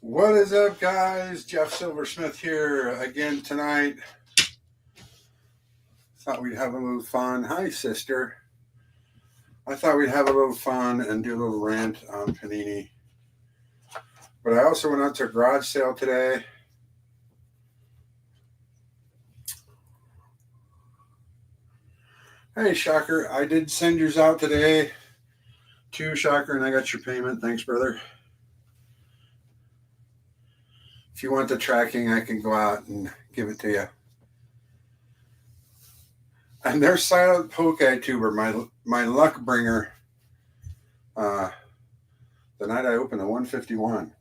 What is up, guys? Jeff Silversmith here again tonight. Thought we'd have a little fun. Hi, sister. I thought we'd have a little fun and do a little rant on Panini. But I also went out to a garage sale today. Hey, Shocker. I did send yours out today to Shocker, and I got your payment. Thanks, brother. If you want the tracking, I can go out and give it to you. And there's Silent Poke Tuber, my luck bringer. The night I opened the 151.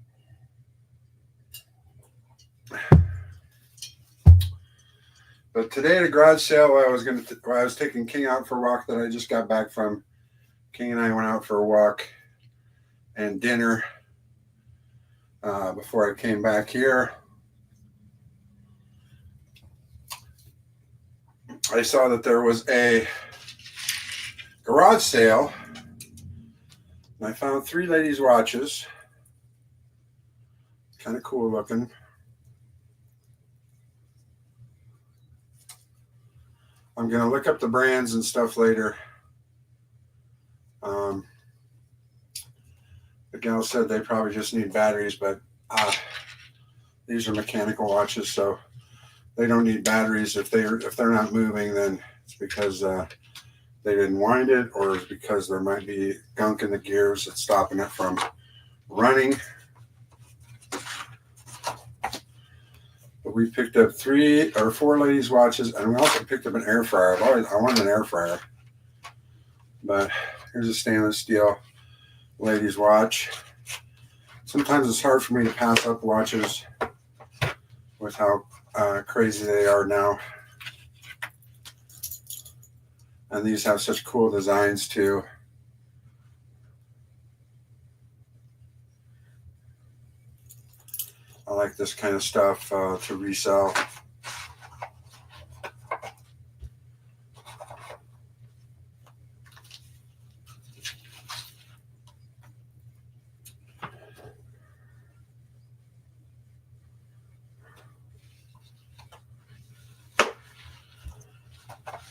But today at a garage sale, I was taking King out for a walk that I just got back from. King and I went out for a walk and dinner before I came back here. I saw that there was a garage sale, and I found 3 ladies' watches. Kind of cool looking. I'm going to look up the brands and stuff later. The gal said they probably just need batteries, but these are mechanical watches, so they don't need batteries. If they're not moving, then it's because they didn't wind it, or it's because there might be gunk in the gears that's stopping it from running. But we picked up 3 or 4 ladies' watches, and we also picked up an air fryer. I wanted an air fryer, but here's a stainless steel ladies' watch. Sometimes it's hard for me to pass up watches with how crazy they are now. And these have such cool designs too. I like this kind of stuff to resell.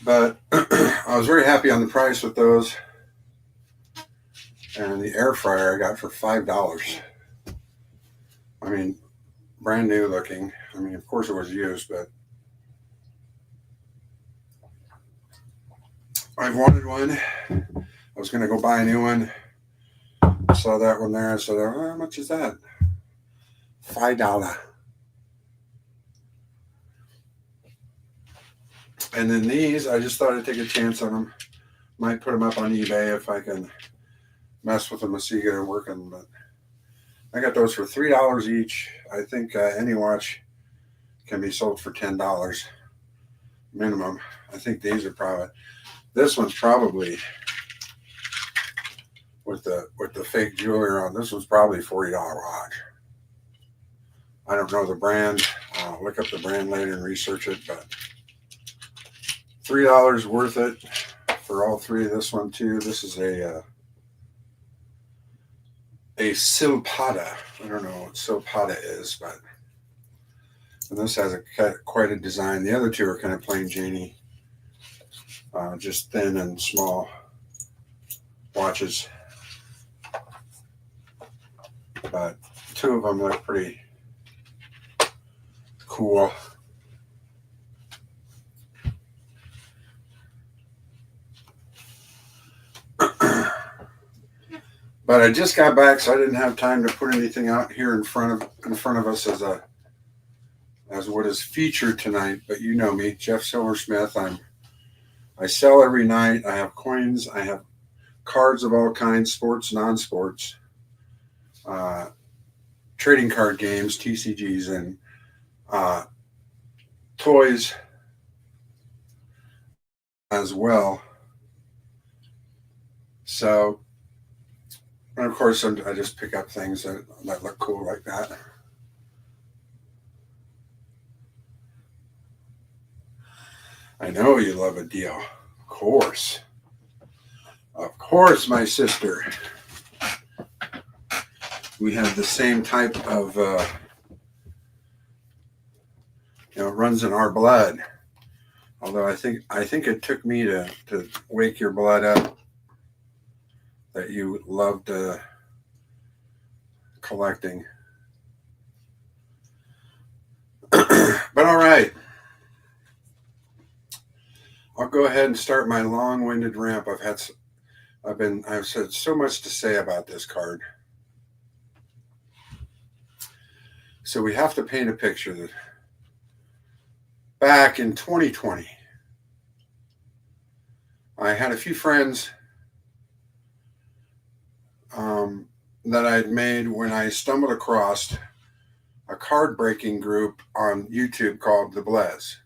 But I was very happy on the price with those. And the air fryer I got for $5. I mean, brand new looking. I mean, of course it was used, but I've wanted one. I was going to go buy a new one. I saw that one there. I said, oh, how much is that? $5. And then these, I just thought I'd take a chance on them. Might put them up on eBay if I can mess with them and see get them working. But I got those for $3 each. I think any watch can be sold for $10 minimum. I think these are probably, this one's probably with the fake jewelry on. This one's probably a $40 watch. I don't know the brand. I'll look up the brand later and research it, but $3 worth it for all 3 of this one too. This is a Silpada. I don't know what Silpada is, but and this has quite a design. The other 2 are kind of plain Janey, just thin and small watches. But 2 of them look pretty cool. But I just got back, so I didn't have time to put anything out here in front of us as what is featured tonight. But you know me, Jeff Silversmith. I sell every night. I have coins. I have cards of all kinds, sports, non-sports, trading card games, TCGs, and toys as well. So. And of course, I just pick up things that look cool like that. I know you love a deal. Of course. Of course, my sister. we have the same type of, it runs in our blood. Although I think it took me to wake your blood up that you loved collecting. But all right, I'll go ahead and start my long-winded rant. I've said so much to say about this card. So we have to paint a picture that back in 2020, I had a few friends that I'd made when I stumbled across a card breaking group on YouTube called The Blez.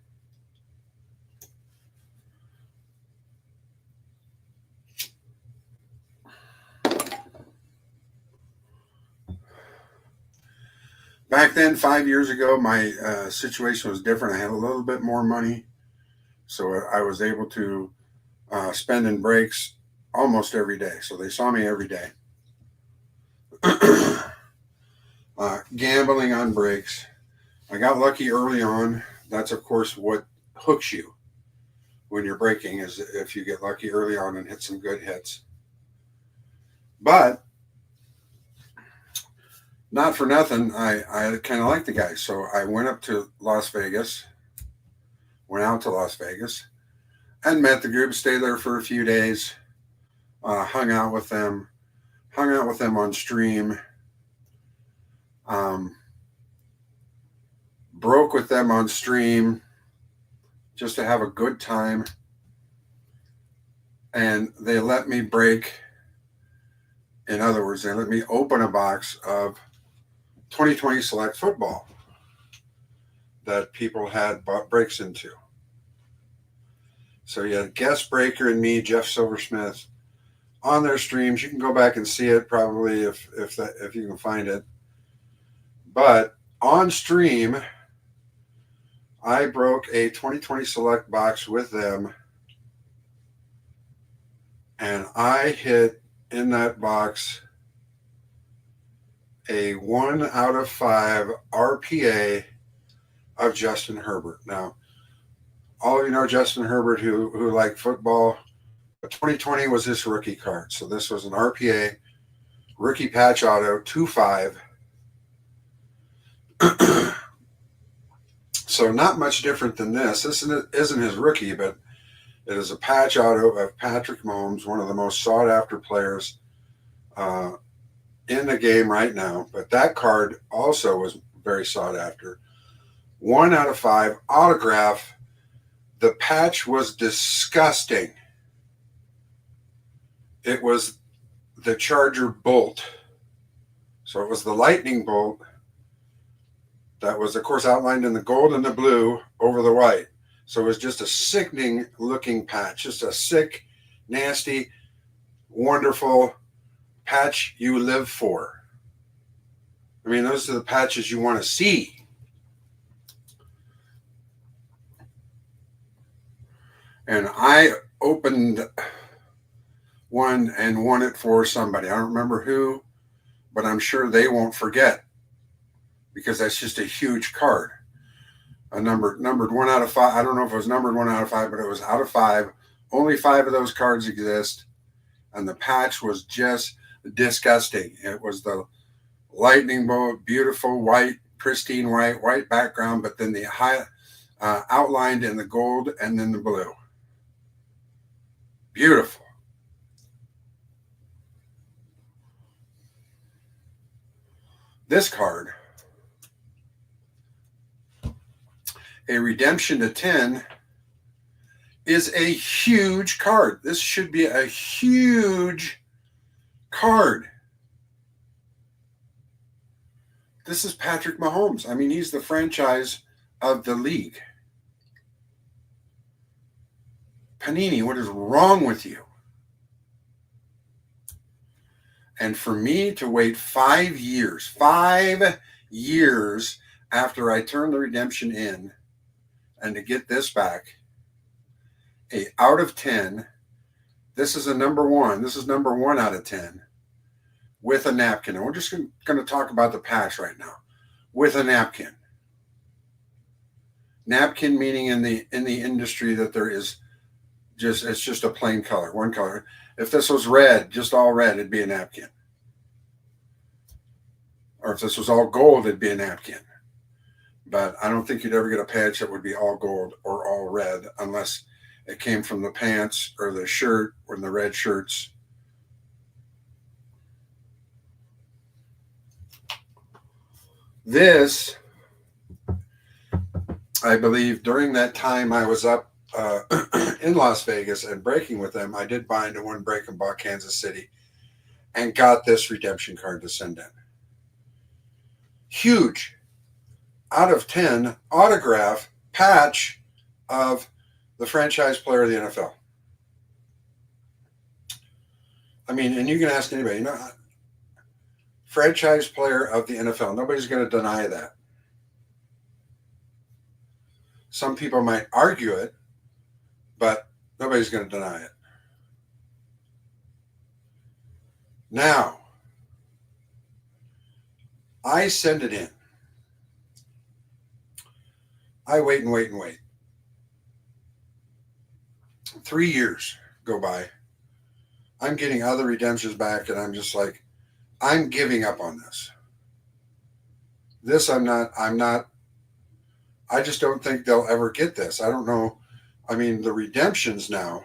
Back then, 5 years ago, my situation was different. I had a little bit more money, so I was able to spend in breaks almost every day. So they saw me every day. Gambling on breaks. I got lucky early on. That's, of course, what hooks you when you're breaking, is if you get lucky early on and hit some good hits. But not for nothing, I kind of like the guy. So I went out to Las Vegas, and met the group, stayed there for a few days, hung out with them on stream, broke with them on stream just to have a good time. And they let me break. In other words, they let me open a box of 2020 Select Football that people had bought breaks into. So you had Guest Breaker and me, Jeff Silversmith, on their streams. You can go back and see it probably if you can find it. But on stream, I broke a 2020 Select box with them, and I hit in that box a 1 out of 5 RPA of Justin Herbert. Now, all of you know Justin Herbert who like football. 2020 was his rookie card. So this was an RPA, rookie patch auto, 2/5. So not much different than this. This isn't his rookie, but it is a patch auto of Patrick Mahomes, one of the most sought-after players in the game right now. But that card also was very sought after. 1 out of 5 autograph. The patch was disgusting. It was the Charger bolt. So it was the lightning bolt that was, of course, outlined in the gold and the blue over the white. So it was just a sickening looking patch, just a sick, nasty, wonderful patch you live for. I mean, those are the patches you want to see. And I opened one and won it for somebody. I don't remember who, but I'm sure they won't forget, because that's just a huge card. A numbered 1 out of 5. I don't know if it was numbered 1 out of 5, but it was out of 5. Only 5 of those cards exist, and the patch was just disgusting. It was the lightning bolt, beautiful white, pristine white background, but then the outlined in the gold and then the blue. Beautiful. This card, a redemption to 10, is a huge card. This should be a huge card. This is Patrick Mahomes. I mean, he's the franchise of the league. Panini, what is wrong with you? And for me to wait 5 years after I turned the redemption in, and to get this back, a out of 10. This is a number 1. This is number 1 out of 10. with a napkin. And we're just going to talk about the patch right now. With a napkin. Napkin meaning in the industry that there is it's just a plain color, one color. If this was red, just all red, it'd be a napkin. Or if this was all gold, it'd be a napkin. But I don't think you'd ever get a patch that would be all gold or all red unless it came from the pants or the shirt or the red shirts. This, I believe, during that time I was up in Las Vegas and breaking with them, I did bind a one break and bought Kansas City and got this redemption card to send in. Huge. Out of 10 autograph patch of the franchise player of the NFL. I mean, and you can ask anybody, franchise player of the NFL. Nobody's going to deny that. Some people might argue it, but nobody's going to deny it. Now, I send it in. I wait and wait and wait. 3 years go by. I'm getting other redemptions back, and I'm just like, I'm giving up on this. This I'm not, I just don't think they'll ever get this. I don't know. I mean, the redemptions now,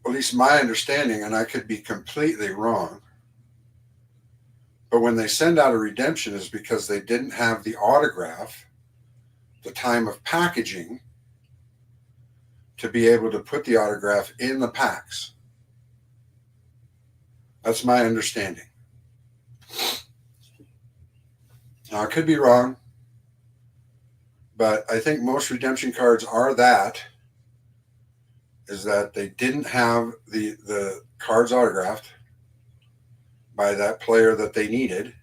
at least my understanding, and I could be completely wrong, but when they send out a redemption is because they didn't have the autograph, the time of packaging, to be able to put the autograph in the packs. That's my understanding. Now, I could be wrong, but I think most redemption cards are is that they didn't have the cards autographed by that player that they needed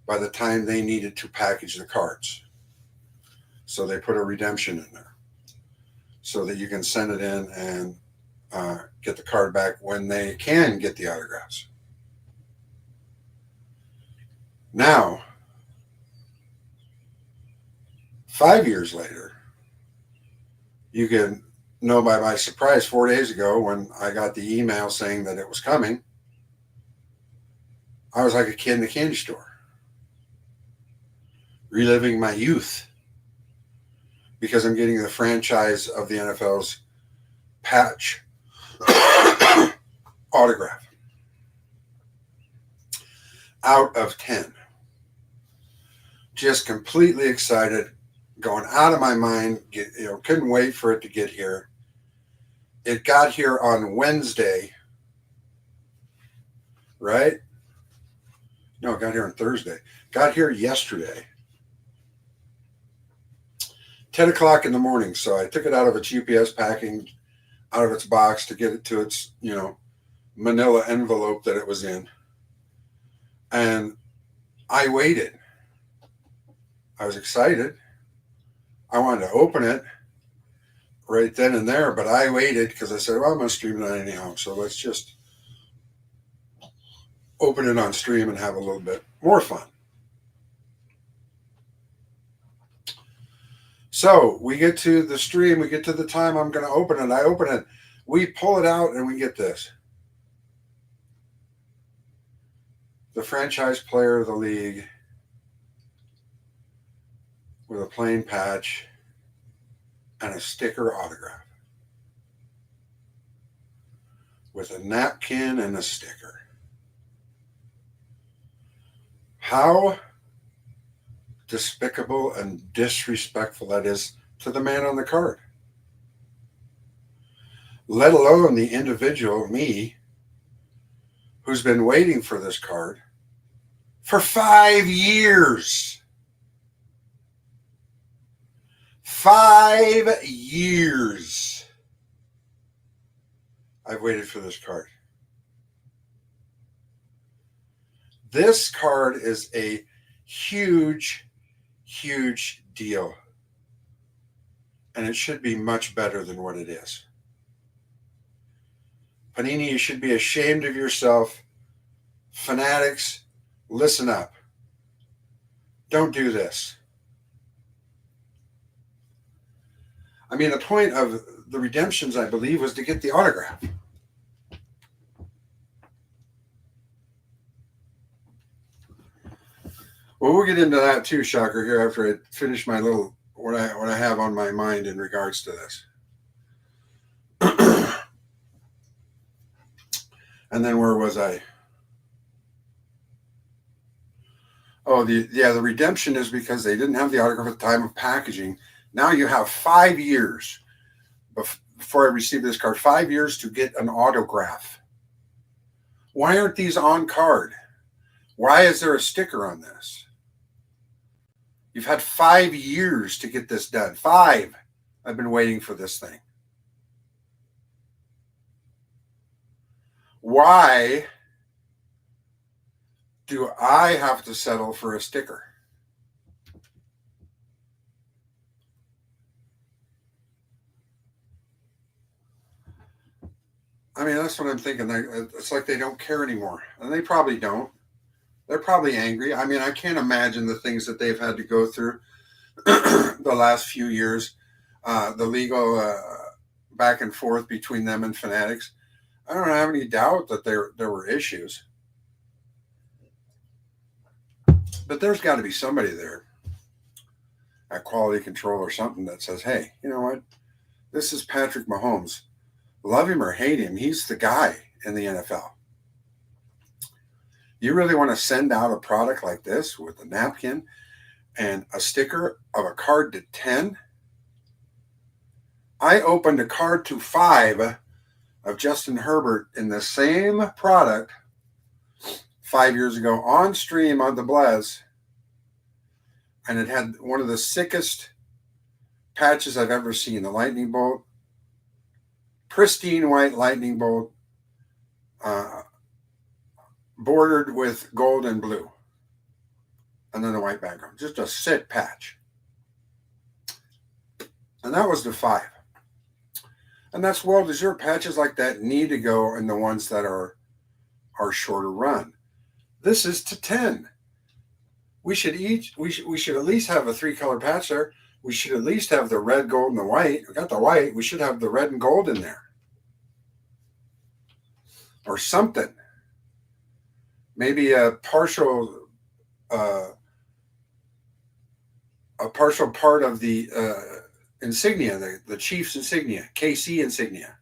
by the time they needed to package the cards. So they put a redemption in there so that you can send it in and get the card back when they can get the autographs. Now, 5 years later, you can know by my surprise 4 days ago when I got the email saying that it was coming, I was like a kid in a candy store, reliving my youth because I'm getting the franchise of the NFL's patch autograph out of 10. Just completely excited, going out of my mind, couldn't wait for it to get here. It got here on Wednesday, right? No, it got here on Thursday. Got here yesterday. 10 o'clock in the morning. So I took it out of its UPS packing, out of its box to get it to its, manila envelope that it was in. And I waited. I was excited. I wanted to open it right then and there, but I waited because I said, well, I'm going to stream it anyhow. So let's just open it on stream and have a little bit more fun. So we get to the stream, we get to the time I'm going to open it. I open it, we pull it out, and we get this. The franchise player of the league with a plain patch and a sticker autograph. With a napkin and a sticker. How despicable and disrespectful that is to the man on the card. Let alone the individual, me, who's been waiting for this card for 5 years. 5 years I've waited for this card. This card is a huge, huge deal. And it should be much better than what it is. Panini, you should be ashamed of yourself. Fanatics, listen up. Don't do this. I mean, the point of the redemptions, I believe, was to get the autograph. Well, we'll get into that too, Shocker, here after I finish my little what I have on my mind in regards to this. And then where was I? Oh, the redemption is because they didn't have the autograph at the time of packaging. Now you have 5 years before I receive this card, 5 years to get an autograph. Why aren't these on card? Why is there a sticker on this? You've had 5 years to get this done. 5. I've been waiting for this thing. Why do I have to settle for a sticker? I mean, that's what I'm thinking. It's like they don't care anymore. And they probably don't. They're probably angry. I mean, I can't imagine the things that they've had to go through the last few years, the legal back and forth between them and Fanatics. I don't have any doubt that there were issues. But there's got to be somebody there at quality control or something that says, hey, you know what? This is Patrick Mahomes. Love him or hate him, he's the guy in the NFL. You really want to send out a product like this with a napkin and a sticker of a card to 10? I opened a card to 5 of Justin Herbert in the same product 5 years ago on stream on the Blaz, and it had one of the sickest patches I've ever seen. The lightning bolt, pristine white lightning bolt, bordered with gold and blue, and then a white background. Just a sick patch. And that was the 5. And that's well-deserved. Patches like that need to go in the ones that are shorter run. This is to 10. We should at least have a 3-color patch there. We should at least have the red, gold, and the white. We got the white. We should have the red and gold in there. Or something. Maybe a partial part of the insignia, the Chiefs insignia, KC insignia.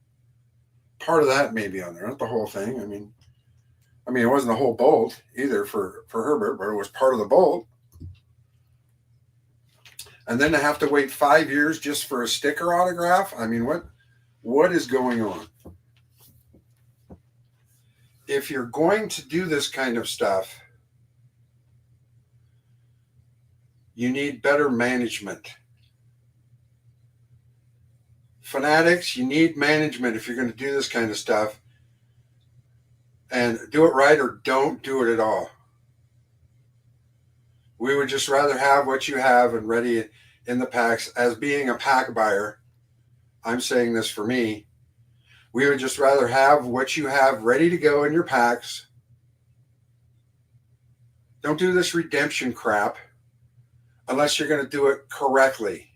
Part of that may be on there, not the whole thing. I mean, it wasn't the whole bolt either for Herbert, but it was part of the bolt. And then to have to wait 5 years just for a sticker autograph. I mean, what is going on? If you're going to do this kind of stuff, you need better management. Fanatics, you need management if you're going to do this kind of stuff. And do it right or don't do it at all. We would just rather have what you have and ready in the packs. As being a pack buyer, I'm saying this for me, we would just rather have what you have ready to go in your packs. Don't do this redemption crap unless you're going to do it correctly.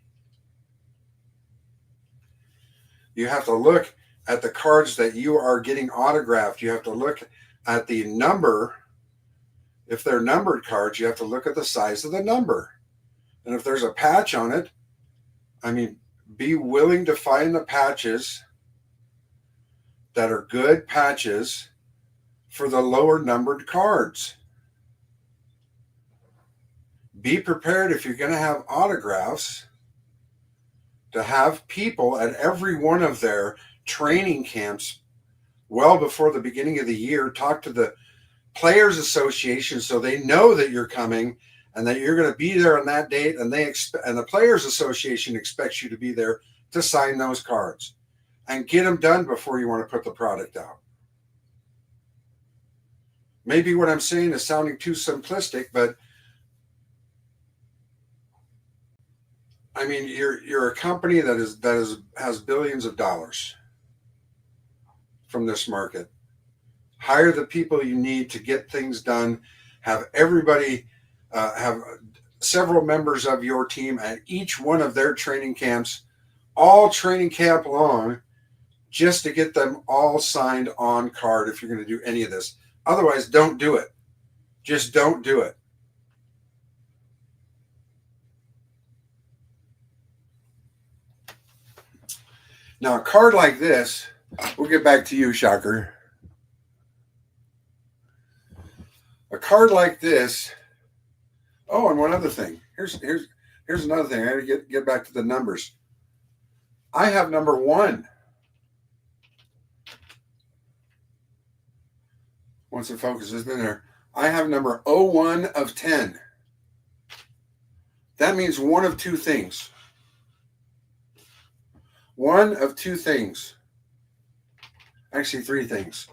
You have to look at the cards that you are getting autographed. You have to look at the number. If they're numbered cards, you have to look at the size of the number. And if there's a patch on it, I mean, be willing to find the patches that are good patches for the lower numbered cards. Be prepared if you're going to have autographs to have people at every one of their training camps well before the beginning of the year talk to the Players Association so they know that you're coming and that you're going to be there on that date, and the Players Association expects you to be there to sign those cards and get them done before you want to put the product out. Maybe what I'm saying is sounding too simplistic, but I mean, you're a company that has billions of dollars. from this market. Hire the people you need to get things done. Have everybody have several members of your team at each one of their training camps, all training camp long, just to get them all signed on card if you're going to do any of this. Otherwise, don't do it. Just don't do it. Now, a card like this, we'll get back to you, Shocker. A card like this. Oh, and one other thing. Here's another thing. I got to get back to the numbers. I have number 1. Once it focuses in there, I have number 01 of 10. That means one of two things. One of two things. Actually, 3 things.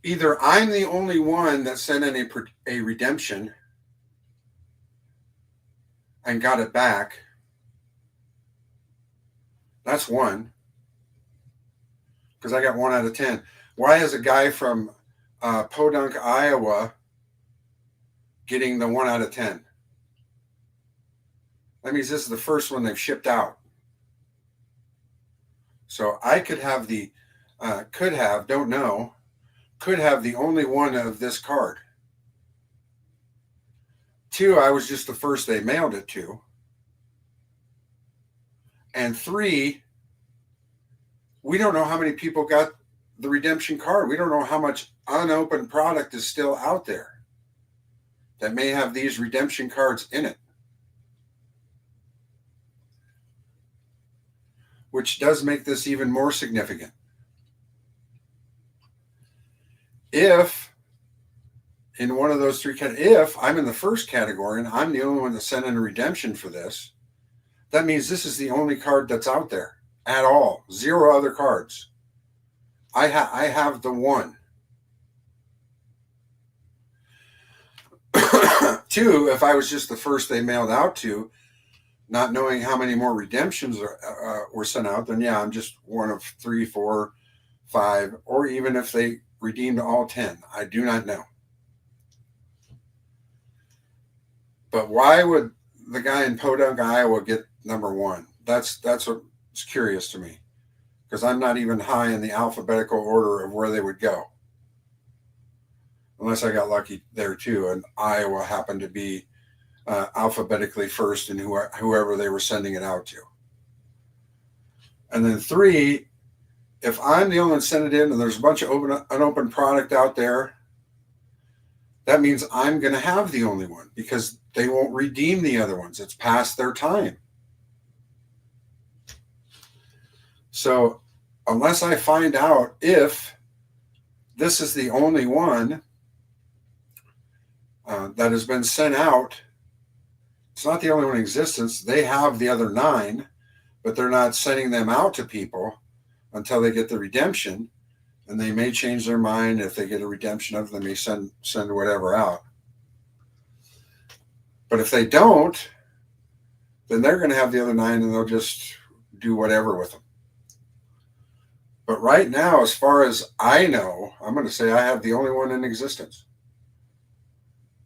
Either I'm the only one that sent in a redemption and got it back. That's one. Because I got 1 out of 10. Why is a guy from Podunk, Iowa getting the 1 out of 10? That means this is the first one they've shipped out. So I could have the, don't know, could have the only one of this card. 2, I was just the first they mailed it to. And 3, we don't know how many people got the redemption card. We don't know how much unopened product is still out there that may have these redemption cards in it. Which does make this even more significant. If in one of those 3 categories, if I'm in the first category and I'm the only one that sent in a redemption for this, that means this is the only card that's out there at all. 0 other cards. I have the 1. 2, if I was just the first they mailed out to, not knowing how many more redemptions were sent out, then yeah, I'm just one of 3, 4, 5, or even if they redeemed all 10. I do not know. But why would the guy in Podunk, Iowa get number 1? That's what's curious to me, because I'm not even high in the alphabetical order of where they would go. Unless I got lucky there too, and Iowa happened to be alphabetically first in whoever they were sending it out to. And then 3, if I'm the only one sent it in and there's a bunch of unopened product out there, that means I'm going to have the only one because they won't redeem the other ones. It's past their time. So unless I find out if this is the only one that has been sent out, it's not the only one in existence. They have the other 9, but they're not sending them out to people until they get the redemption. And they may change their mind. If they get a redemption of them, they may send whatever out. But if they don't, then they're going to have the other 9 and they'll just do whatever with them. But right now, as far as I know, I'm going to say I have the only one in existence.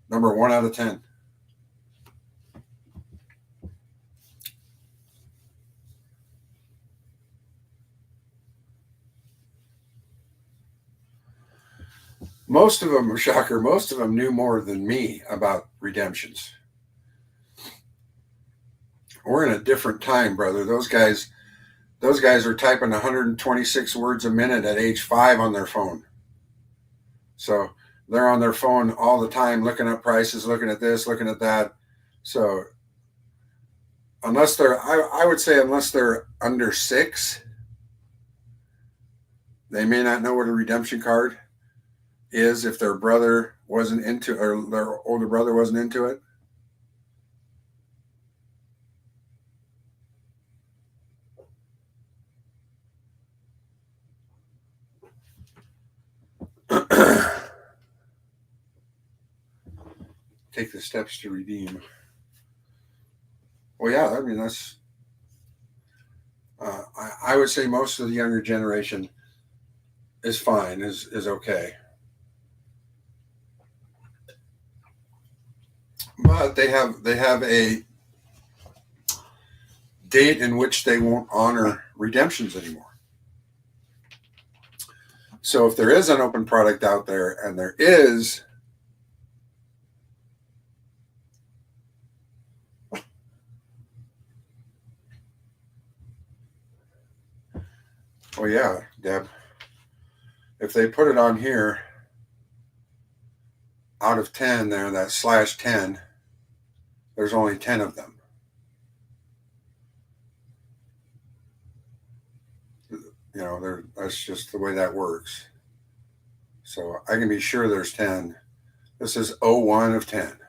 Number 1 out of 10. Most of them, shocker, most of them knew more than me about redemptions. We're in a different time, brother. Those guys are typing 126 words a minute at age 5 on their phone. So they're on their phone all the time, looking at prices, looking at this, looking at that. So unless they're, I would say unless they're under 6, they may not know what a redemption card is if their brother wasn't into, or their older brother wasn't into it. Take the steps to redeem. Well, yeah, I mean, that's, I would say most of the younger generation is fine, is okay. But they have a date in which they won't honor redemptions anymore. So if there is an open product out there, and there is oh yeah, Deb, if they put it on here out of 10 there, that /10, there's only 10 of them. You know, that's just the way that works. So I can be sure there's 10. This is 01 of 10.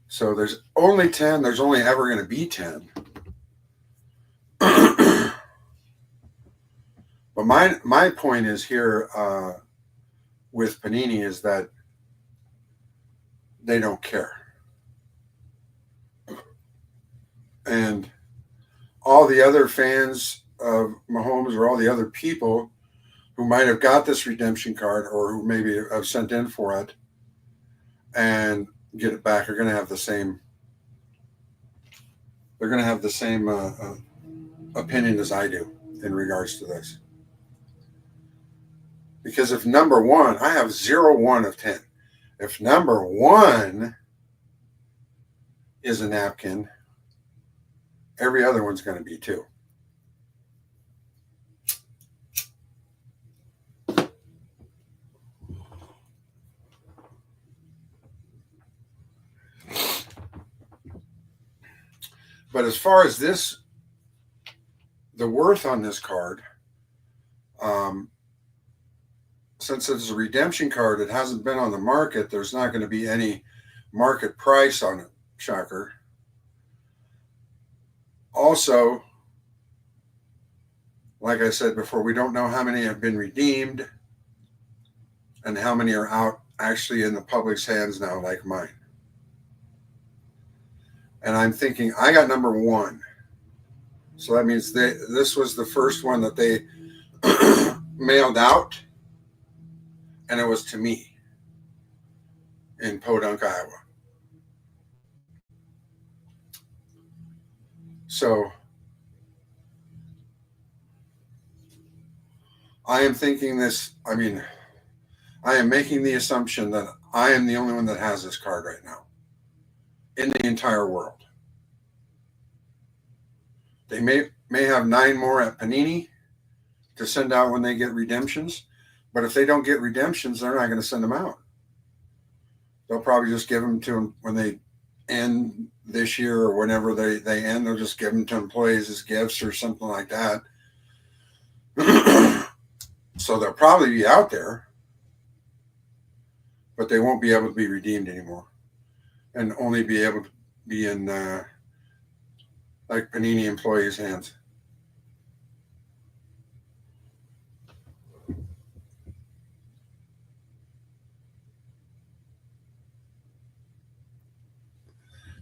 So there's only 10. There's only ever going to be 10. But my point is here with Panini is that they don't care. And all the other fans of Mahomes, or all the other people who might have got this redemption card, or who maybe have sent in for it and get it back, are going to have the same. They're going to have the same opinion as I do in regards to this. Because if number one, I have 01 of 10. If number one is a napkin, every other one's going to be too. But as far as this, the worth on this card, since it's a redemption card, it hasn't been on the market, there's not going to be any market price on it. Shocker. Also, like I said before, we don't know how many have been redeemed and how many are out actually in the public's hands now, like mine. And I'm thinking, I got number one. So that means this was the first one that they mailed out, and it was to me in Podunk, Iowa. So I am thinking this, I am making the assumption that I am the only one that has this card right now in the entire world. They may have 9 more at Panini to send out when they get redemptions, but if they don't get redemptions, they're not going to send them out. They'll probably just give them to them when they end this year, or whenever they end. They'll just give them to employees as gifts or something like that. So they'll probably be out there, but they won't be able to be redeemed anymore, and only be able to be in like Panini employees' hands.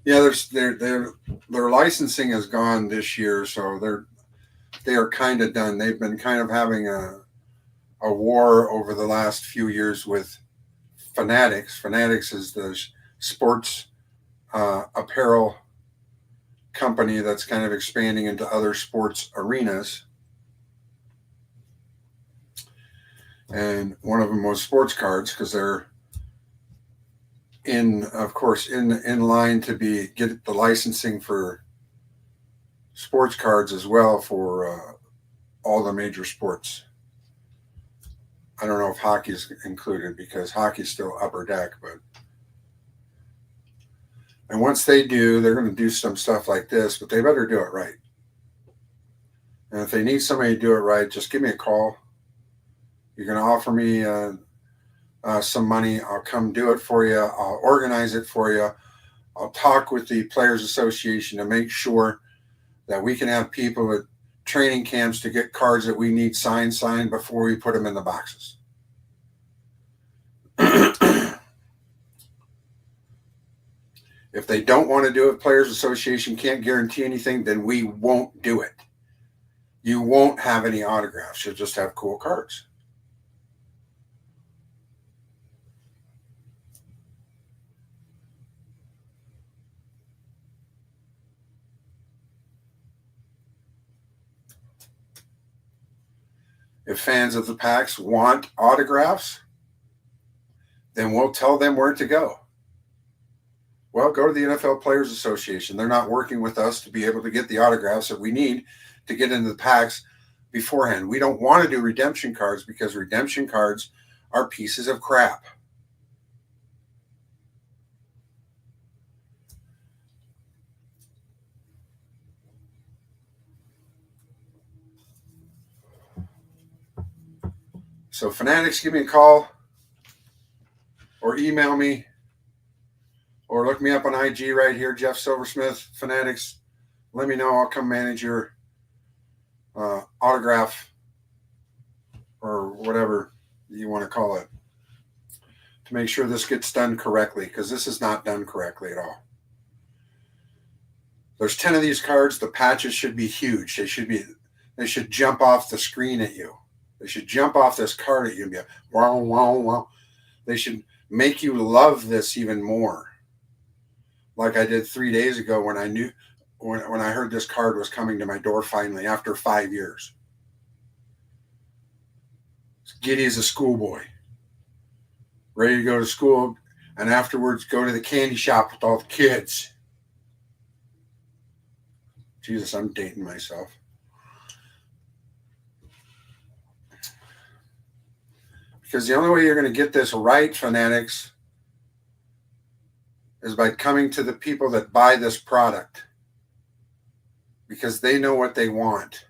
Yeah, their licensing is gone this year, so they are kind of done. They've been kind of having a war over the last few years with Fanatics. Fanatics is the sports apparel company that's kind of expanding into other sports arenas. And one of them was sports cards, because they're in line to get the licensing for sports cards as well for all the major sports. I don't know if hockey's included, because hockey's still upper deck, and once they do, they're going to do some stuff like this, but they better do it right. And if they need somebody to do it right, just give me a call. You're going to offer me some money, I'll come do it for you. I'll organize it for you. I'll talk with the Players Association to make sure that we can have people at training camps to get cards that we need signed before we put them in the boxes. If they don't want to do it, Players Association can't guarantee anything, then we won't do it. You won't have any autographs. You'll just have cool cards. If fans of the packs want autographs, then we'll tell them where to go. Well, go to the NFL Players Association. They're not working with us to be able to get the autographs that we need to get into the packs beforehand. We don't want to do redemption cards because redemption cards are pieces of crap. So Fanatics, give me a call or email me or look me up on IG right here, Jeff Silversmith, Fanatics. Let me know. I'll come manage your autograph or whatever you want to call it to make sure this gets done correctly, because this is not done correctly at all. There's 10 of these cards. The patches should be huge. They should jump off the screen at you. They should jump off this card at you and be like, wow, wow, wow. They should make you love this even more. Like I did 3 days ago when I knew when I heard this card was coming to my door finally after 5 years. Giddy as a schoolboy, ready to go to school, and afterwards go to the candy shop with all the kids. Jesus, I'm dating myself. Because the only way you're going to get this right, Fanatics, is by coming to the people that buy this product. Because they know what they want.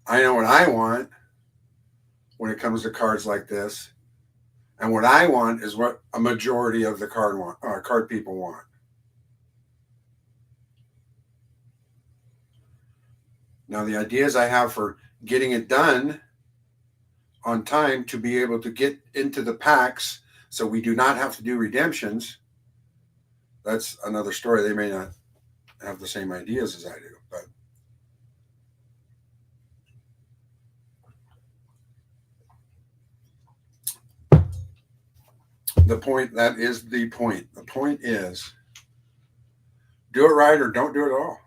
I know what I want when it comes to cards like this. And what I want is what a majority of the card people want. Now, the ideas I have for getting it done on time to be able to get into the packs so we do not have to do redemptions, that's another story. They may not have the same ideas as I do, but the point, that is the point. The point is, do it right or don't do it at all.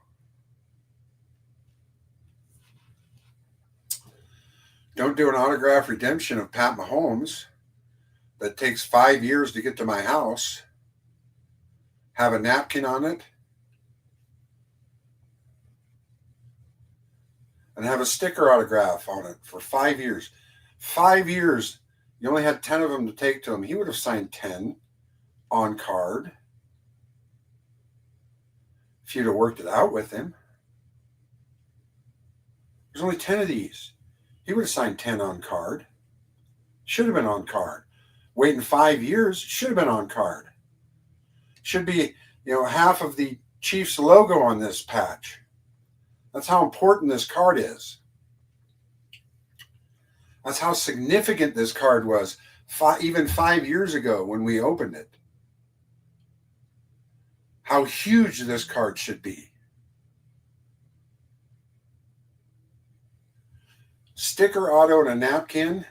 Don't do an autograph redemption of Pat Mahomes that takes 5 years to get to my house. Have a napkin on it. And have a sticker autograph on it for 5 years. 5 years. You only had 10 of them to take to him. He would have signed 10 on card if you'd have worked it out with him. There's only 10 of these. He would have signed 10 on card. Should have been on card. Waiting 5 years, should have been on card. Should be, half of the Chiefs logo on this patch. That's how important this card is. That's how significant this card was even 5 years ago when we opened it. How huge this card should be. Sticker auto and a napkin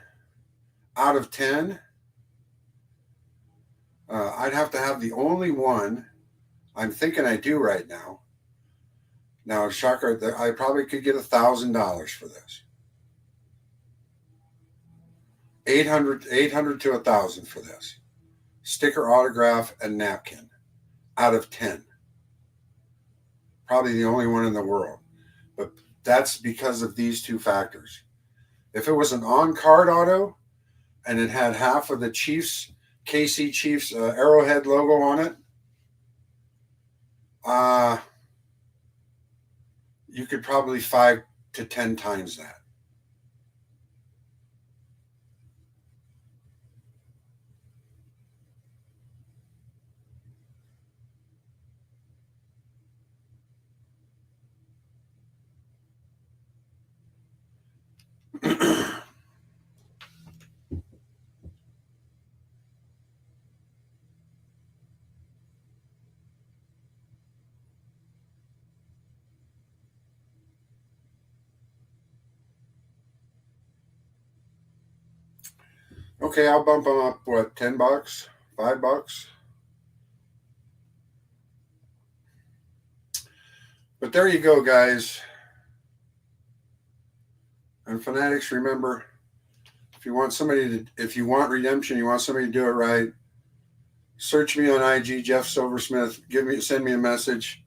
out of 10. I'd have to have the only one I'm thinking I do right now. Now, shocker, I probably could get $1,000 for this. 800 to 1,000 for this. Sticker, autograph, and napkin out of 10. Probably the only one in the world. But that's because of these two factors. If it was an on-card auto and it had half of the Chiefs, KC Chiefs Arrowhead logo on it, you could probably 5 to 10 times that. Okay, I'll bump them up, what, $10, $5? But there you go, guys. And Fanatics, remember, if you want redemption, you want somebody to do it right, search me on IG, Jeff Silversmith. Send me a message.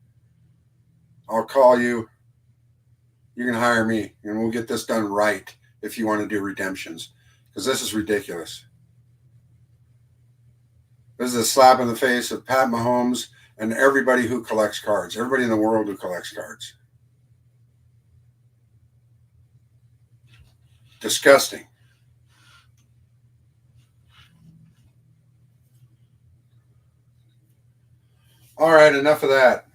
I'll call you. You can hire me, and we'll get this done right if you want to do redemptions, because this is ridiculous. This is a slap in the face of Pat Mahomes and everybody who collects cards, everybody in the world who collects cards. Disgusting. All right, enough of that.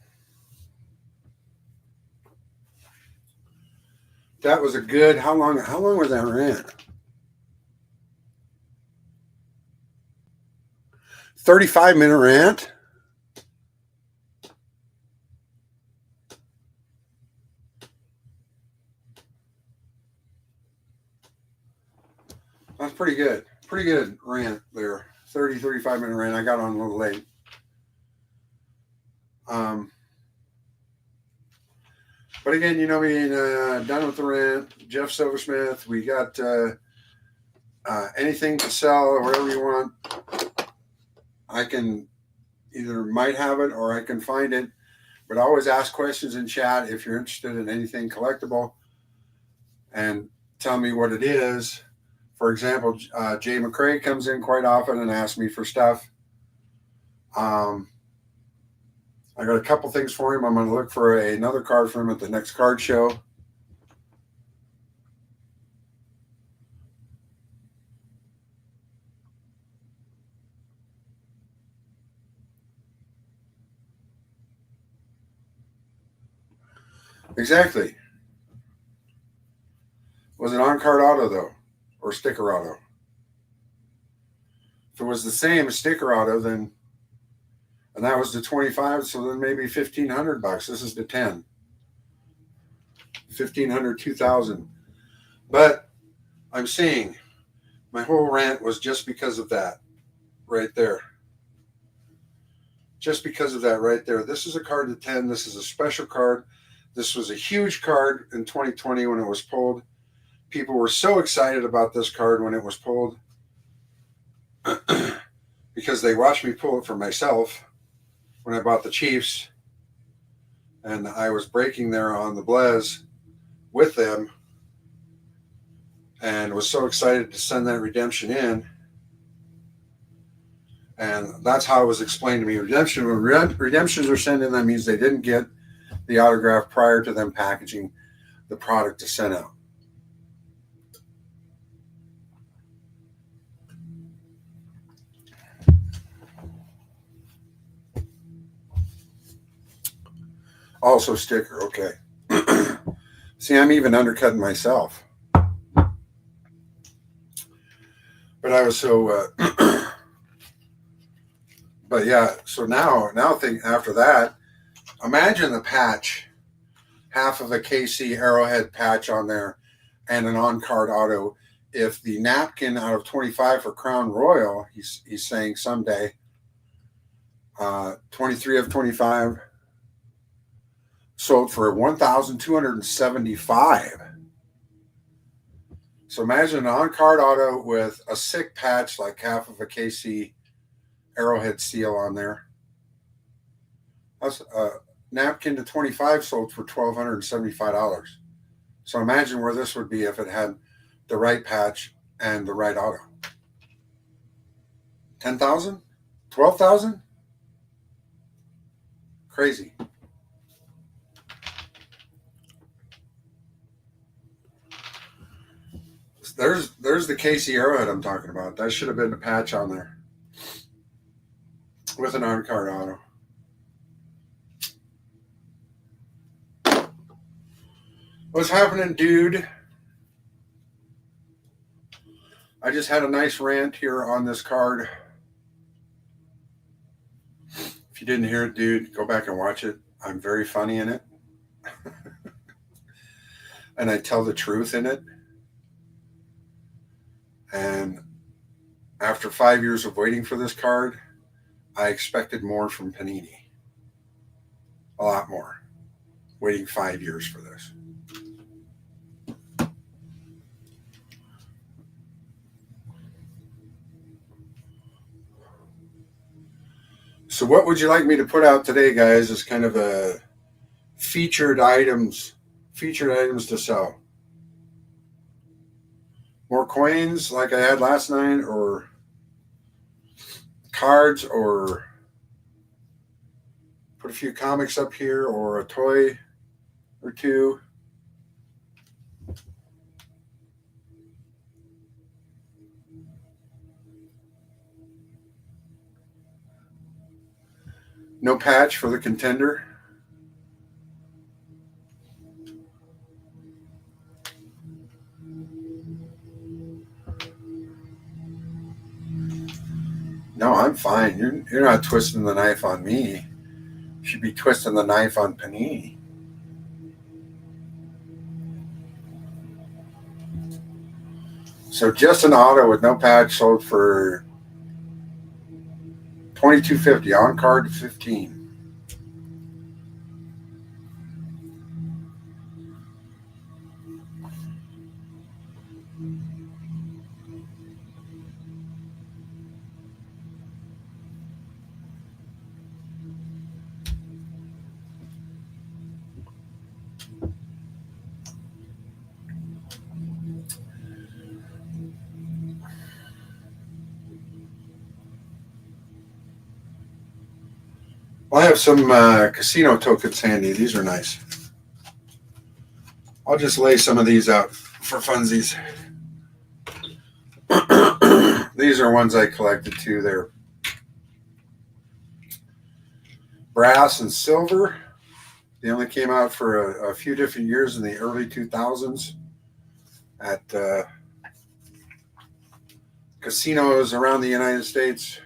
That was a good, how long was that rant? 35-minute rant? That's pretty good. Pretty good rant there. 35-minute rant. I got on a little late. But again, you know me, done with the rant. Jeff Silversmith, we got anything to sell or whatever you want. I can either might have it or I can find it. But always ask questions in chat if you're interested in anything collectible and tell me what it is. For example, Jay McCrae comes in quite often and asks me for stuff. I got a couple things for him. I'm going to look for another card for him at the next card show. Exactly. Was it on-card auto, though, or sticker auto? If it was the same as sticker auto, then, and that was the 25, so then maybe $1,500. This is the 10. 1,500, 2,000. But I'm seeing my whole rant was just because of that right there. Just because of that right there. This is a card to 10. This is a special card. This was a huge card in 2020 when it was pulled. People were so excited about this card when it was pulled because they watched me pull it for myself when I bought the Chiefs, and I was breaking there on the Blez with them and was so excited to send that redemption in. And that's how it was explained to me. Redemptions are sent in, that means they didn't get the autograph prior to them packaging the product to send out. Also sticker, okay. See, I'm even undercutting myself. But I was so but yeah, so now think after that, imagine the patch, half of a KC Arrowhead patch on there and an on-card auto. If the napkin out of 25 for Crown Royal, he's saying someday, 23 of 25 sold for $1,275. So imagine an on-card auto with a sick patch like half of a KC Arrowhead seal on there. That's a napkin to 25 sold for $1,275. So imagine where this would be if it had the right patch and the right auto. 10,000? 12,000? Crazy. There's the KC Arrowhead I'm talking about. That should have been a patch on there with an on-card auto. What's happening, dude? I just had a nice rant here on this card. If you didn't hear it, dude, go back and watch it. I'm very funny in it. And I tell the truth in it. And after 5 years of waiting for this card, I expected more from Panini. A lot more. Waiting 5 years for this. So what would you like me to put out today, guys, is kind of a featured items to sell. More coins like I had last night, or cards, or put a few comics up here, or a toy or two. No patch for the contender. No, I'm fine. You're not twisting the knife on me. You should be twisting the knife on Panini. So just an auto with no patch sold for $22.50 on card $15. I have some casino tokens handy. These are nice. I'll just lay some of these out for funsies. These are ones I collected too. They're brass and silver. They only came out for a few different years in the early 2000s at casinos around the United States.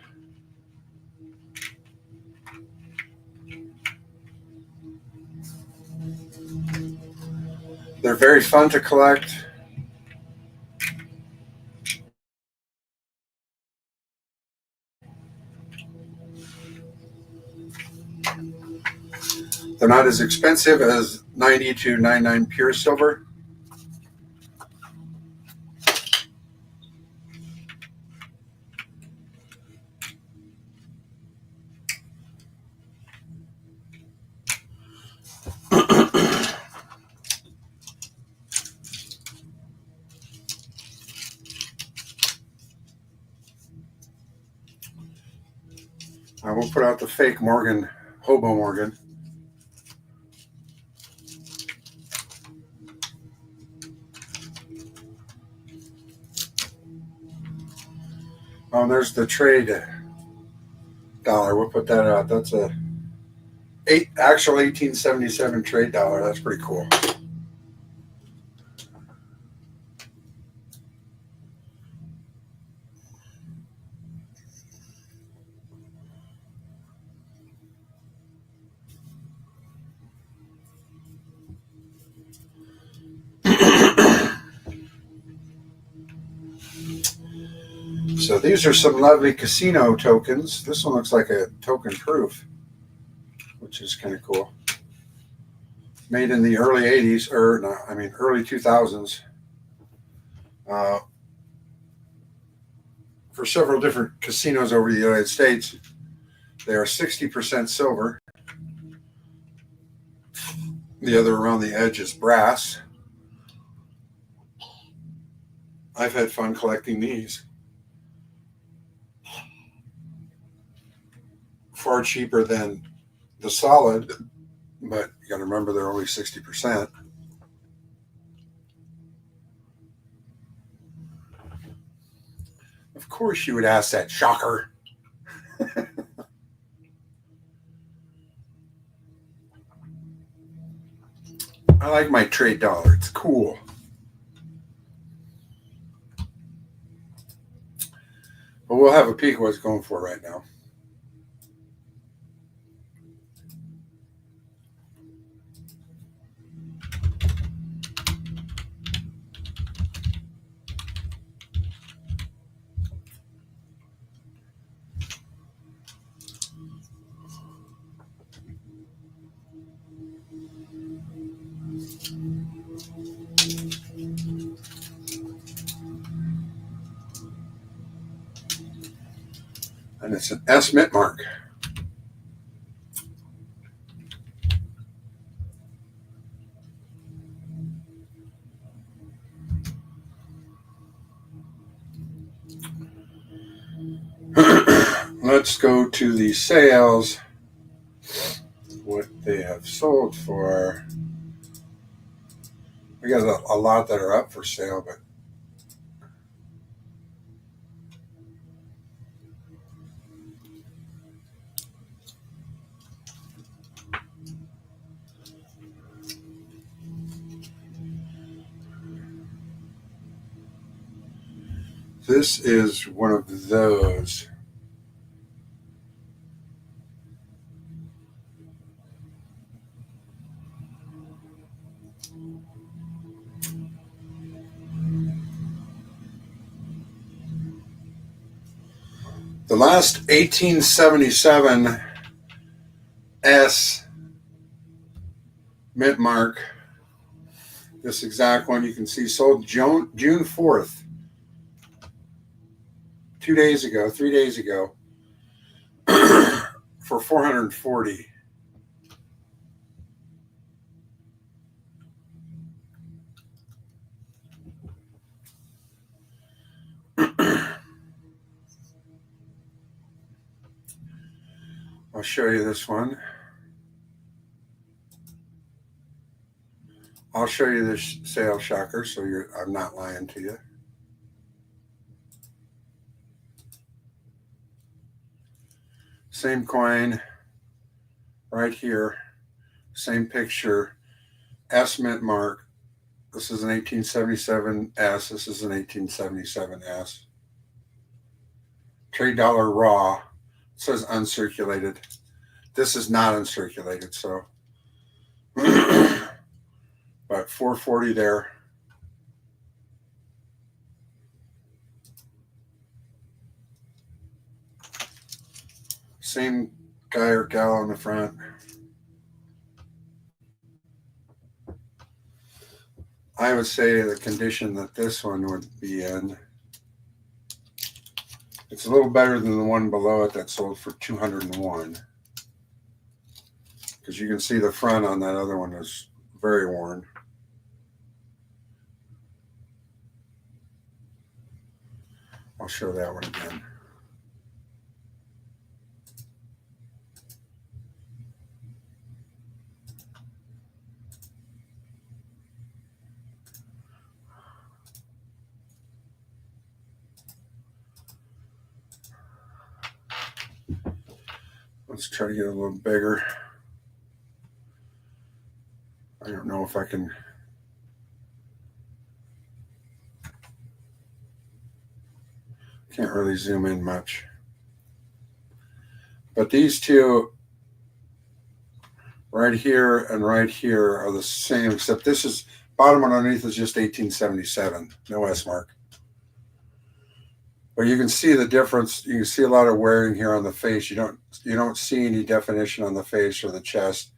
They're very fun to collect. They're not as expensive as 90 to 99 pure silver. I will put out the fake Morgan, Hobo Morgan. Oh, and there's the trade dollar. We'll put that out. That's a actual 1877 trade dollar. That's pretty cool. So these are some lovely casino tokens. This one looks like a token proof, which is kind of cool. Made in the early 80s, or no, I mean early 2000s. For several different casinos over the United States. They are 60% silver. The other around the edge is brass. I've had fun collecting these. Far cheaper than the solid, but you got to remember they're only 60%. Of course you would ask that, shocker. I like my trade dollar. It's cool. But we'll have a peek at what it's going for right now. It's an S mint mark. Let's go to the sales, what they have sold for. We got a lot that are up for sale, but this is one of those. The last 1877 S mint mark, this exact one you can see sold June 4th, 3 days ago, for $440. I'll show you this one. I'll show you this sale shocker, so I'm not lying to you. Same coin right here, same picture, S mint mark. This is an 1877 S. This is an 1877 S. Trade dollar raw. It says uncirculated. This is not uncirculated, so but $440 there. Same guy or gal on the front. I would say the condition that this one would be in, it's a little better than the one below it that sold for $201. Because you can see the front on that other one is very worn. I'll show that one again. Let's try to get a little bigger. I don't know if I can. Can't really zoom in much. But these two right here and right here are the same, except this is bottom and underneath is just 1877, no S mark. But you can see the difference. You can see a lot of wearing here on the face. You don't see any definition on the face or the chest.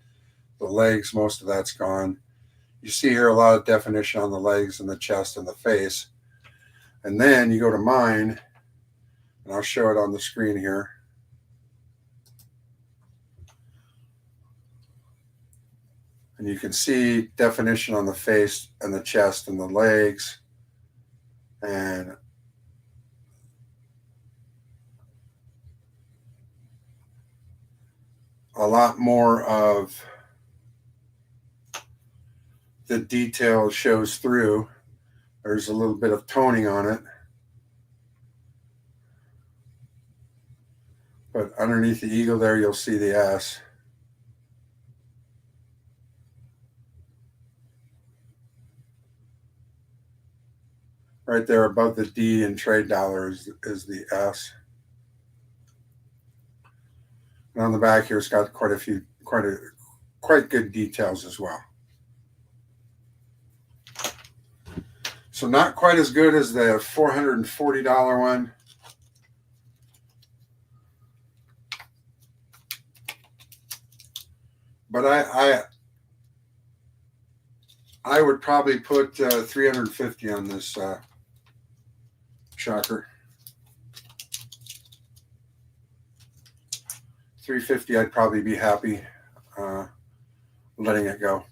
The legs, most of that's gone. You see here a lot of definition on the legs and the chest and the face. And then you go to mine, and I'll show it on the screen here. And you can see definition on the face and the chest and the legs. And a lot more of the detail shows through. There's a little bit of toning on it. But underneath the eagle there, you'll see the S. Right there above the D in trade dollar is the S. And on the back here, it's got quite good details as well. So not quite as good as the $440 one. But I would probably put 350 on this shocker. $350, I'd probably be happy letting it go.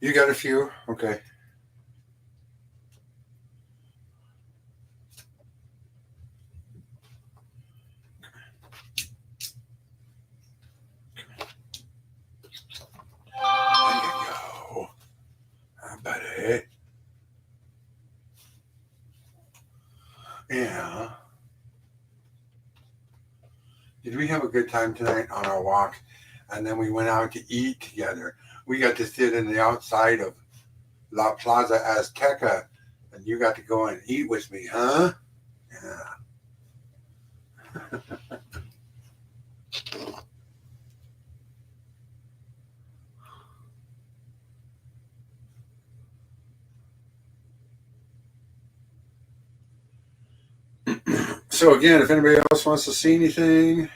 You got a few? Okay. There you go. How about it? Yeah. Did we have a good time tonight on our walk? And then we went out to eat together. We got to sit in the outside of La Plaza Azteca, and you got to go and eat with me, huh? Yeah. So again, if anybody else wants to see anything,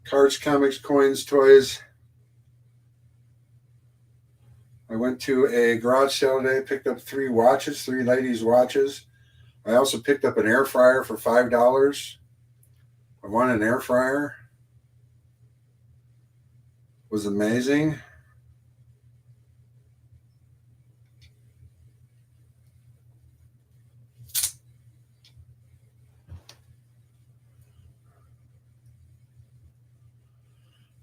cards, comics, coins, toys. I went to a garage sale today, picked up 3 watches, 3 ladies' watches. I also picked up an air fryer for $5. I won an air fryer. It was amazing.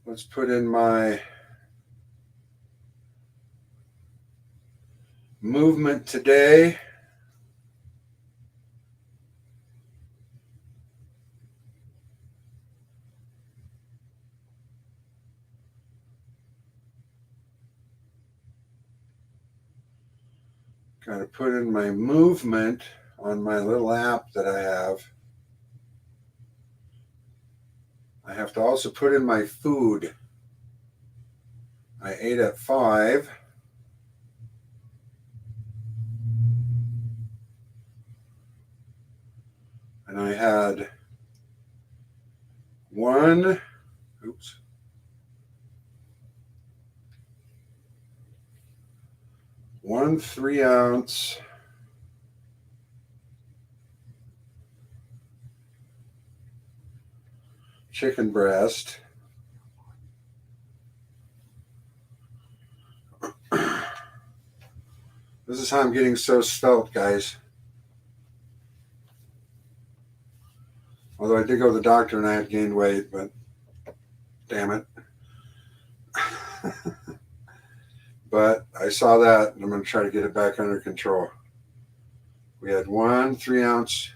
Let's put in my movement today. Got to put in my movement on my little app that I have. I have to also put in my food. I ate at 5. And I had one 3-ounce chicken breast. This is how I'm getting so svelte, guys. Although I did go to the doctor and I had gained weight, but damn it. But I saw that and I'm going to try to get it back under control. We had one 3-ounce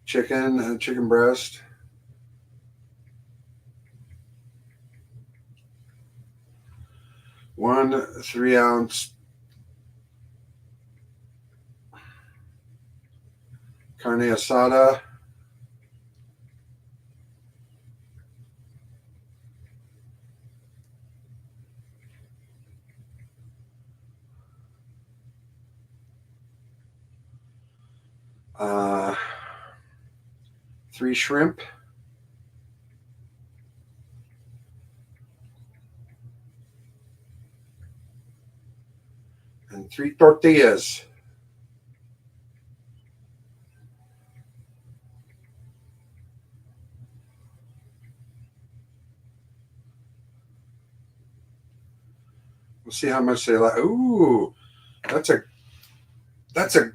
chicken breast. One 3-ounce carne asada. Uh, 3 shrimp. And 3 tortillas. We'll see how much they like. Ooh, that's a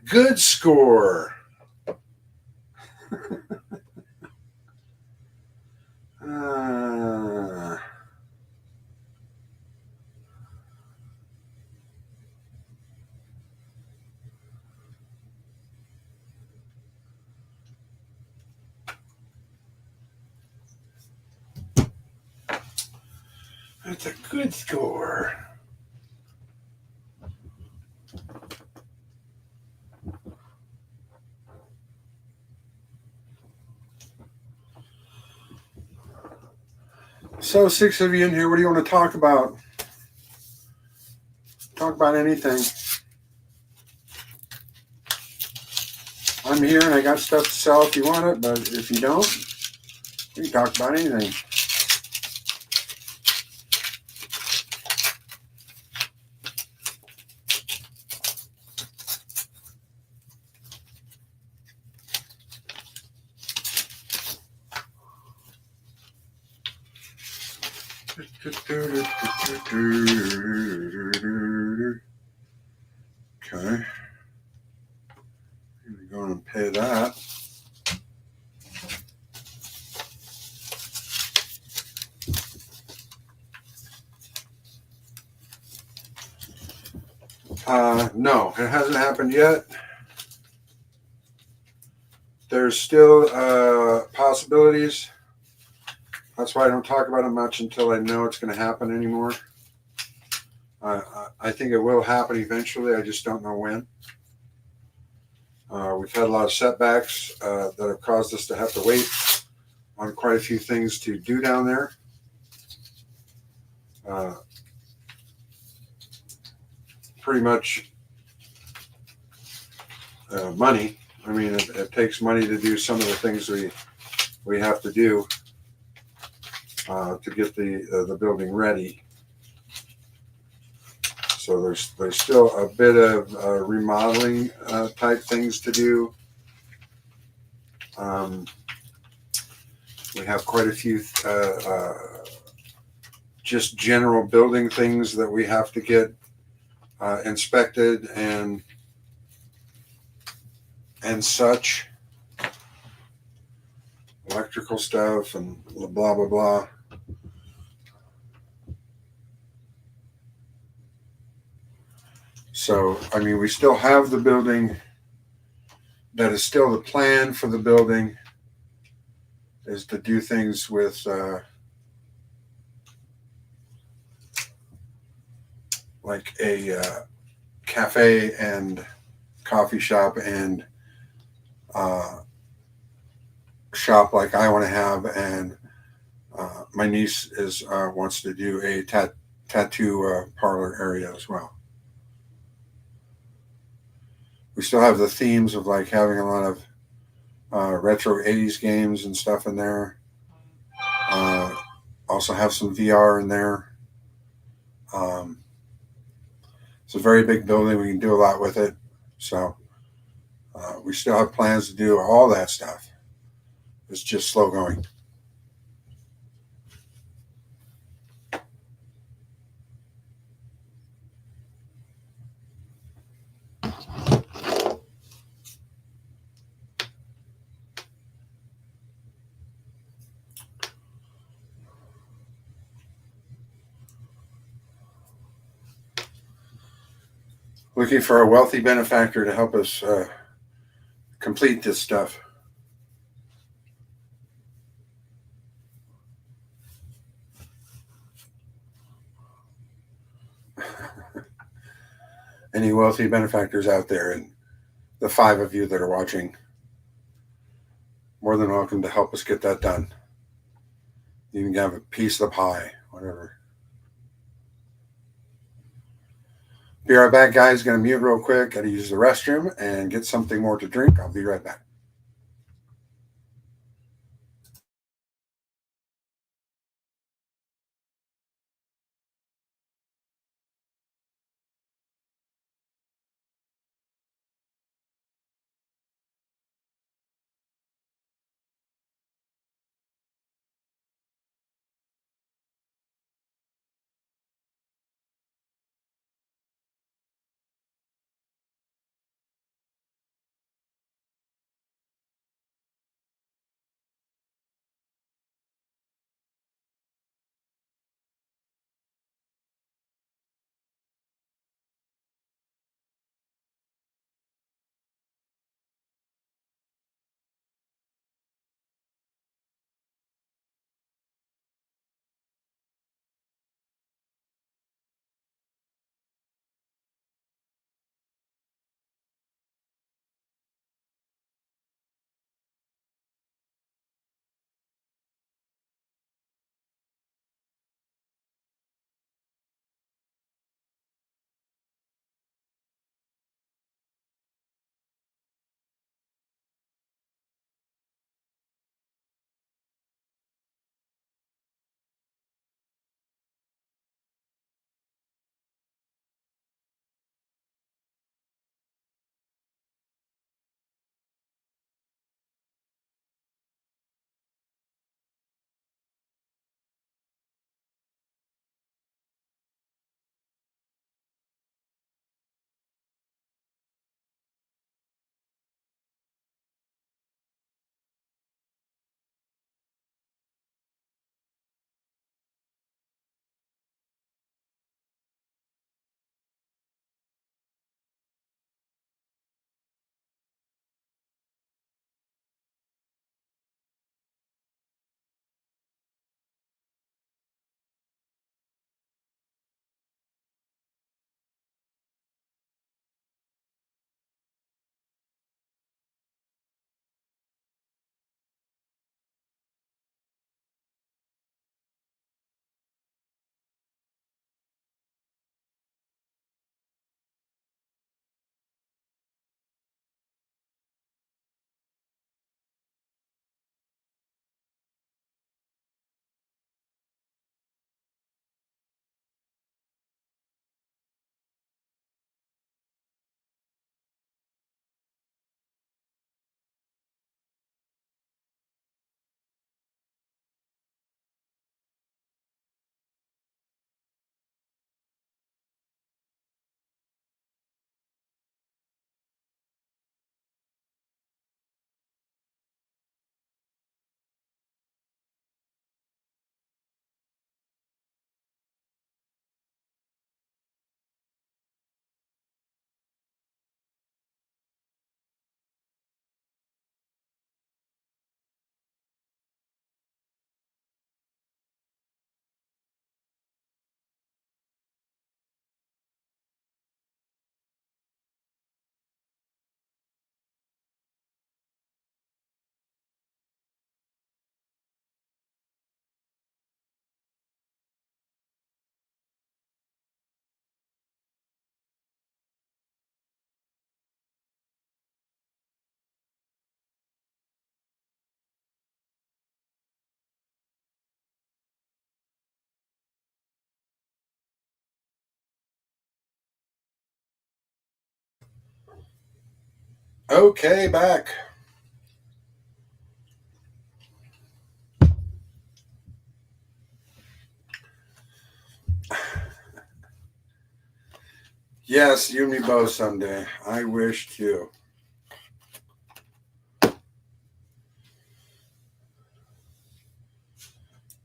good score. That's a good score. So 6 of you in here, what do you want to talk about? Talk about anything. I'm here and I got stuff to sell if you want it, but if you don't, we can talk about anything. Okay. I'm going to pay that. No, it hasn't happened yet. There's still possibilities. That's why I don't talk about it much until I know it's going to happen anymore. I think it will happen eventually. I just don't know when. We've had a lot of setbacks that have caused us to have to wait on quite a few things to do down there. Pretty much money. I mean, it takes money to do some of the things we have to do to get the building ready. So there's still a bit of remodeling type things to do. We have quite a few just general building things that we have to get inspected and such. Electrical stuff and blah, blah, blah. So, I mean, we still have the building. That is still the plan for the building, is to do things with like a cafe and coffee shop and shop like I want to have, and my niece wants to do a tattoo parlor area as well. We still have the themes of like having a lot of retro 80s games and stuff in there. Also have some VR in there. It's a very big building. We can do a lot with it. So we still have plans to do all that stuff. It's just slow going. Looking for a wealthy benefactor to help us complete this stuff. Any wealthy benefactors out there, and the 5 of you that are watching, more than welcome to help us get that done. You can have a piece of the pie, whatever. Be right back, guys. Gonna mute real quick. Gotta use the restroom and get something more to drink. I'll be right back. Okay, back. Yes, you and me both someday. I wish too.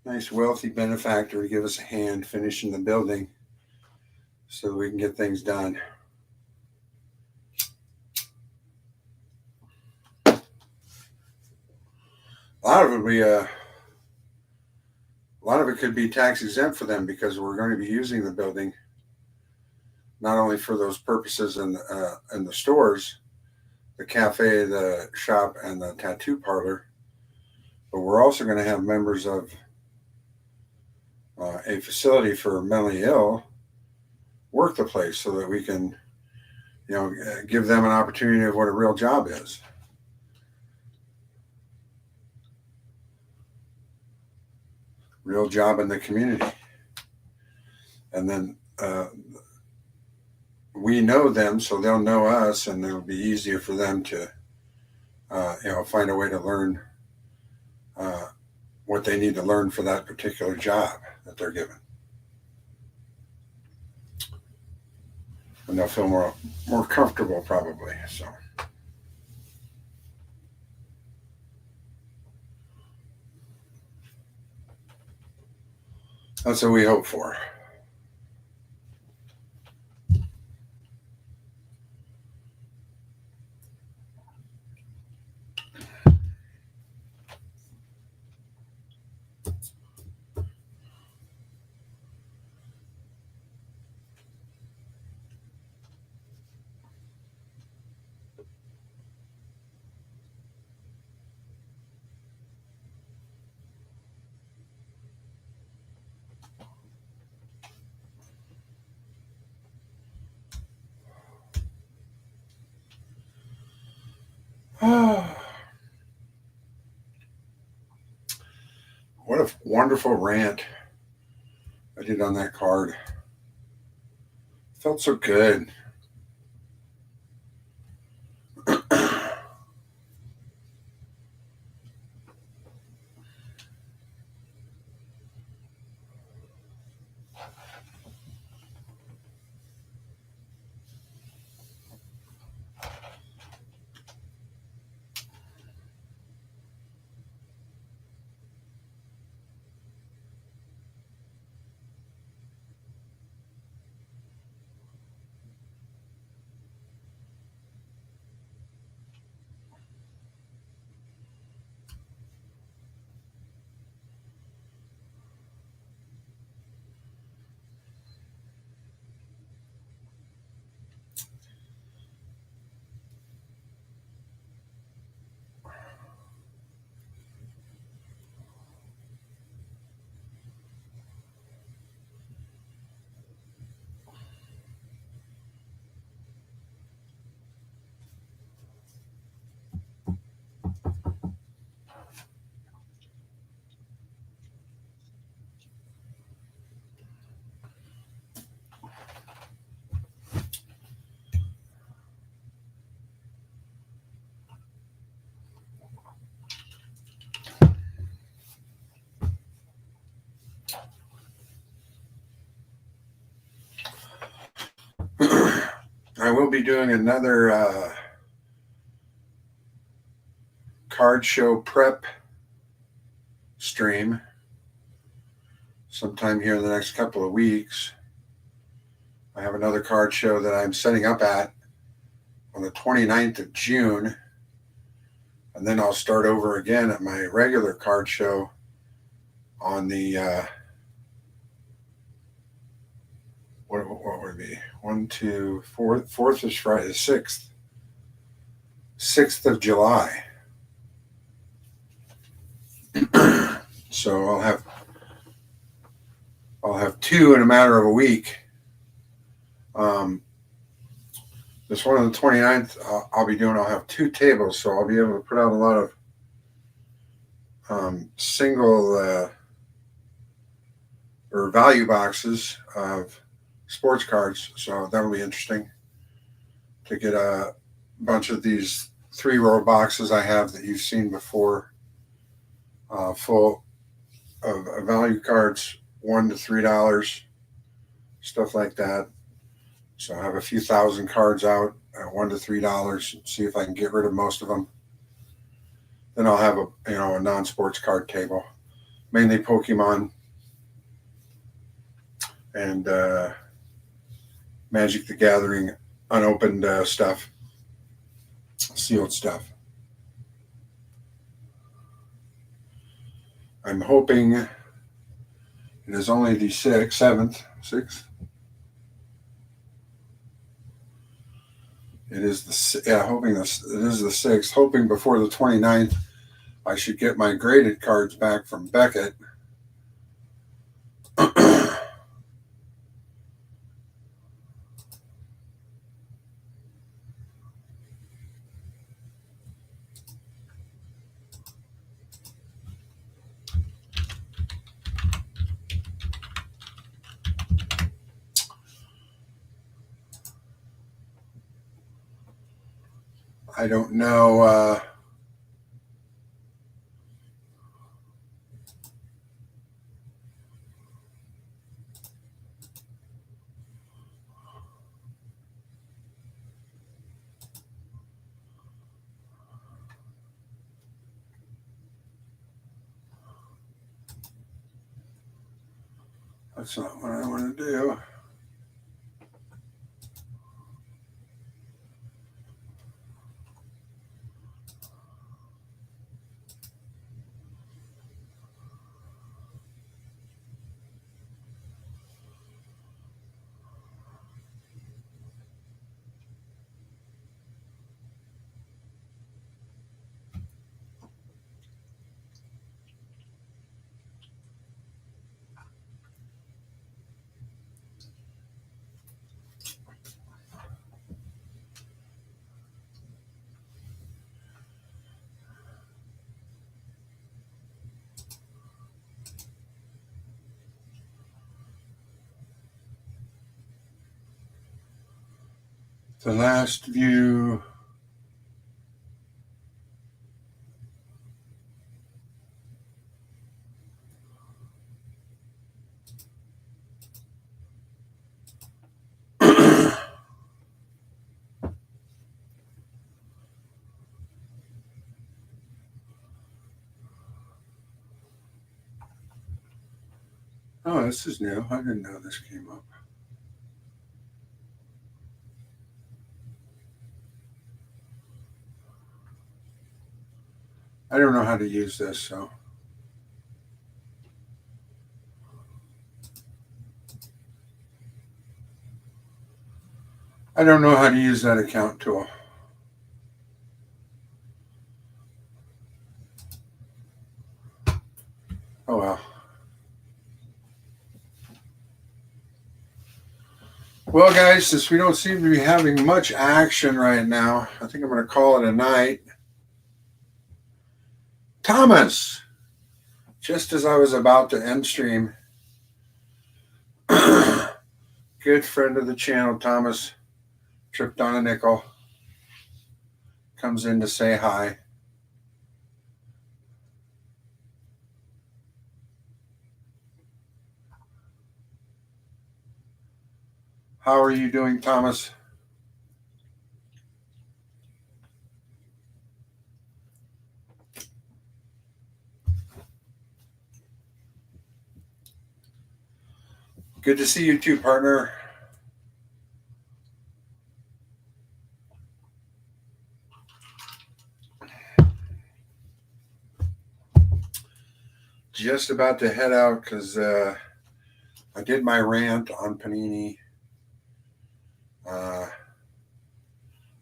Nice wealthy benefactor to give us a hand finishing the building so we can get things done. A lot of it could be tax exempt for them because we're going to be using the building not only for those purposes in the stores, the cafe, the shop, and the tattoo parlor, but we're also going to have members of a facility for mentally ill work the place so that we can, give them an opportunity of what a real job is. Real job in the community. And then we know them, so they'll know us, and it'll be easier for them to, find a way to learn what they need to learn for that particular job that they're given. And they'll feel more comfortable probably. So that's what we hope for. What a wonderful rant I did on that card. Felt so good. I will be doing another card show prep stream sometime here in the next couple of weeks. I have another card show that I'm setting up at on the 29th of June. And then I'll start over again at my regular card show on the, what would it be? 1, 2, 4, 4th is Friday, 6th of July. So I'll have two in a matter of a week. This one on the 29th, I'll have two tables, so I'll be able to put out a lot of single or value boxes of sports cards. So that'll be interesting to get a bunch of these 3-row boxes I have that you've seen before, full of value cards, $1 to $3, stuff like that. So I have a few thousand cards out at $1 to $3. See if I can get rid of most of them. Then I'll have a non-sports card table, mainly Pokemon and Magic the Gathering, unopened stuff, sealed stuff. I'm hoping it is only the 6th. It is hoping it is the 6th. Hoping before the 29th, I should get my graded cards back from Beckett. I don't know. That's not what I want to do. The last view. Oh, this is new. I didn't know this came up. I don't know how to use this, so. I don't know how to use that account tool. Oh well. Well, guys, since we don't seem to be having much action right now, I think I'm going to call it a night. Thomas! Just as I was about to end stream, good friend of the channel, Thomas, tripped on a nickel, comes in to say hi. How are you doing, Thomas? Good to see you too, partner. Just about to head out because I did my rant on Panini.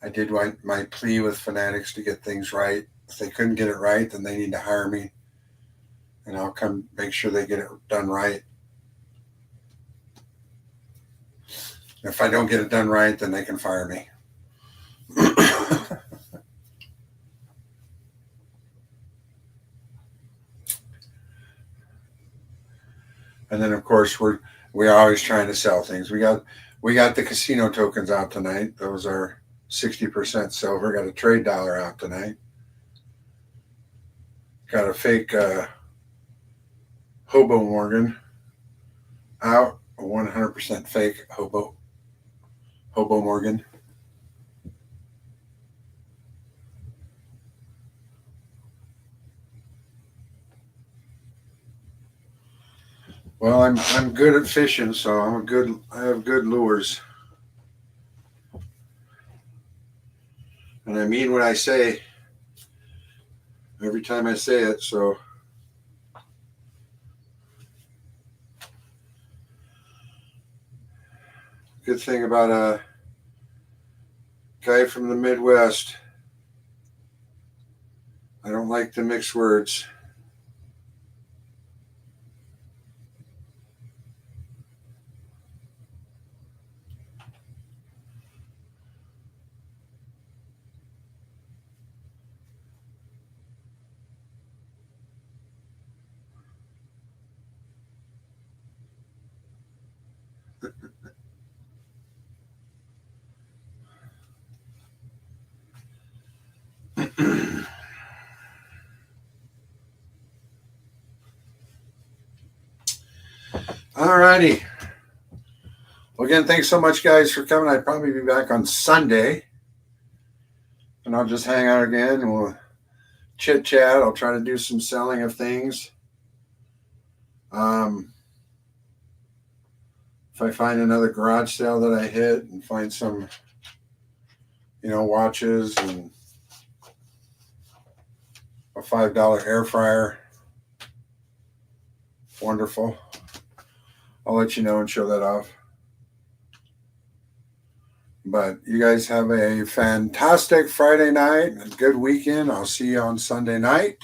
I did my plea with Fanatics to get things right. If they couldn't get it right, then they need to hire me, and I'll come make sure they get it done right. If I don't get it done right, then they can fire me. And then, of course, we're always trying to sell things. We got the casino tokens out tonight. Those are 60% silver. Got a trade dollar out tonight. Got a fake Hobo Morgan out. A 100% fake Hobo Morgan. Well, I'm good at fishing, so I have good lures. And I mean what I say every time I say it, so good thing about a guy from the Midwest. I don't like to mix words. Alrighty. Well, again, thanks so much, guys, for coming. I'd probably be back on Sunday, and I'll just hang out again and we'll chit chat. I'll try to do some selling of things. If I find another garage sale that I hit and find some, watches and a $5 air fryer, wonderful. I'll let you know and show that off. But you guys have a fantastic Friday night and a good weekend. I'll see you on Sunday night.